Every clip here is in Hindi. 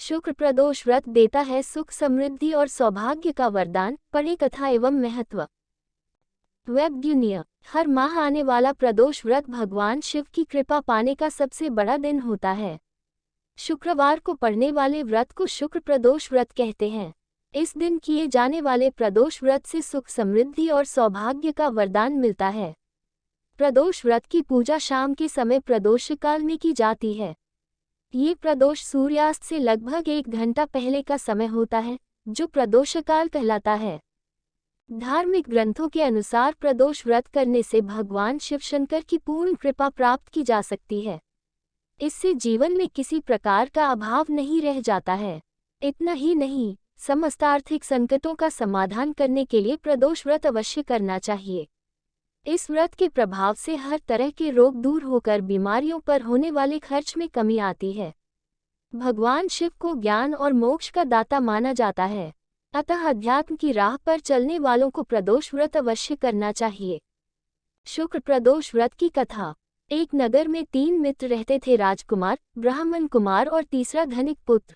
शुक्र प्रदोष व्रत देता है सुख समृद्धि और सौभाग्य का वरदान। पढ़े कथा एवं महत्व। वेब दुनिया। हर माह आने वाला प्रदोष व्रत भगवान शिव की कृपा पाने का सबसे बड़ा दिन होता है। शुक्रवार को पड़ने वाले व्रत को शुक्र प्रदोष व्रत कहते हैं। इस दिन किए जाने वाले प्रदोष व्रत से सुख समृद्धि और सौभाग्य का वरदान मिलता है। प्रदोष व्रत की पूजा शाम के समय प्रदोष काल में की जाती है। ये प्रदोष सूर्यास्त से लगभग 1 घंटा पहले का समय होता है, जो प्रदोष काल कहलाता है। धार्मिक ग्रंथों के अनुसार प्रदोष व्रत करने से भगवान शिव शंकर की पूर्ण कृपा प्राप्त की जा सकती है। इससे जीवन में किसी प्रकार का अभाव नहीं रह जाता है। इतना ही नहीं, समस्त आर्थिक संकटों का समाधान करने के लिए प्रदोष व्रत अवश्य करना चाहिए। इस व्रत के प्रभाव से हर तरह के रोग दूर होकर बीमारियों पर होने वाले खर्च में कमी आती है। भगवान शिव को ज्ञान और मोक्ष का दाता माना जाता है, अतः अध्यात्म की राह पर चलने वालों को प्रदोष व्रत अवश्य करना चाहिए। शुक्र प्रदोष व्रत की कथा। एक नगर में 3 मित्र रहते थे, राजकुमार, ब्राह्मण कुमार और तीसरा धनिक पुत्र।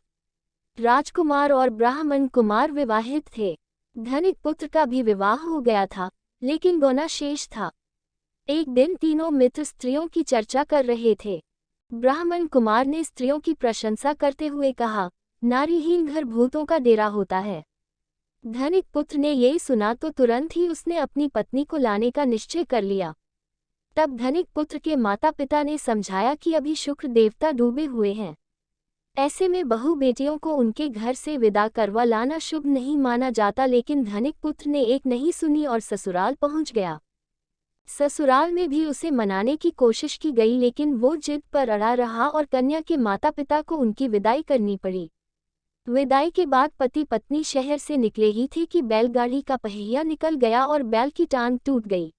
राजकुमार और ब्राह्मण कुमार विवाहित थे। धनिक पुत्र का भी विवाह हो गया था, लेकिन गौना शेष था। एक दिन तीनों मित्र स्त्रियों की चर्चा कर रहे थे। ब्राह्मण कुमार ने स्त्रियों की प्रशंसा करते हुए कहा, नारीहीन घर भूतों का डेरा होता है। धनिक पुत्र ने यही सुना तो तुरंत ही उसने अपनी पत्नी को लाने का निश्चय कर लिया। तब धनिक पुत्र के माता पिता ने समझाया कि अभी शुक्र देवता डूबे हुए हैं, ऐसे में बहू बेटियों को उनके घर से विदा करवा लाना शुभ नहीं माना जाता। लेकिन धनिक पुत्र ने एक नहीं सुनी और ससुराल पहुंच गया। ससुराल में भी उसे मनाने की कोशिश की गई, लेकिन वो जिद पर अड़ा रहा और कन्या के माता पिता को उनकी विदाई करनी पड़ी। विदाई के बाद पति पत्नी शहर से निकले ही थे कि बैलगाड़ी का पहिया निकल गया और बैल की टांग टूट गई।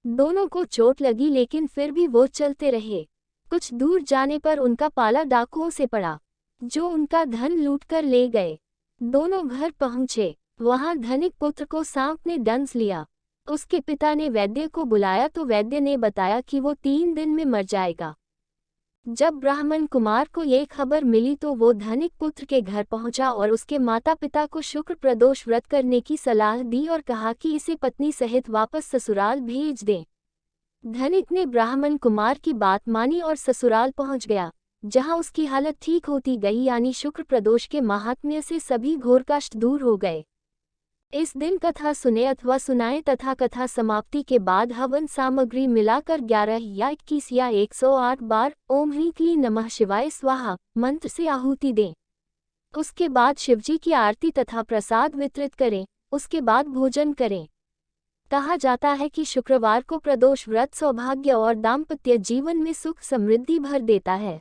दोनों को चोट लगी, लेकिन फिर भी वो चलते रहे। कुछ दूर जाने पर उनका पाला डाकुओं से पड़ा, जो उनका धन लूटकर ले गए। दोनों घर पहुंचे, वहां धनिक पुत्र को सांप ने डंस लिया। उसके पिता ने वैद्य को बुलाया तो वैद्य ने बताया कि वो 3 दिन में मर जाएगा। जब ब्राह्मण कुमार को ये खबर मिली तो वो धनिक पुत्र के घर पहुंचा और उसके माता पिता को शुक्र प्रदोष व्रत करने की सलाह दी और कहा कि इसे पत्नी सहित वापस ससुराल भेज दें। धनिक ने ब्राह्मण कुमार की बात मानी और ससुराल पहुंच गया, जहां उसकी हालत ठीक होती गई, यानी शुक्र प्रदोष के महात्म्य से सभी घोर कष्ट दूर हो गए। इस दिन कथा सुने अथवा सुनाएं तथा कथा समाप्ति के बाद हवन सामग्री मिलाकर 11 या 21 या 108 बार ओम ह्रीं क्लीं नमः शिवाय स्वाहा मंत्र से आहुति दें। उसके बाद शिवजी की आरती तथा प्रसाद वितरित करें। उसके बाद भोजन करें। कहा जाता है कि शुक्रवार को प्रदोष व्रत सौभाग्य और दाम्पत्य जीवन में सुख समृद्धि भर देता है।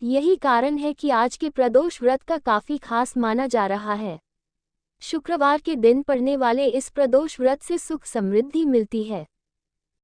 यही कारण है कि आज के प्रदोष व्रत का काफी खास माना जा रहा है। शुक्रवार के दिन पड़ने वाले इस प्रदोष व्रत से सुख समृद्धि मिलती है।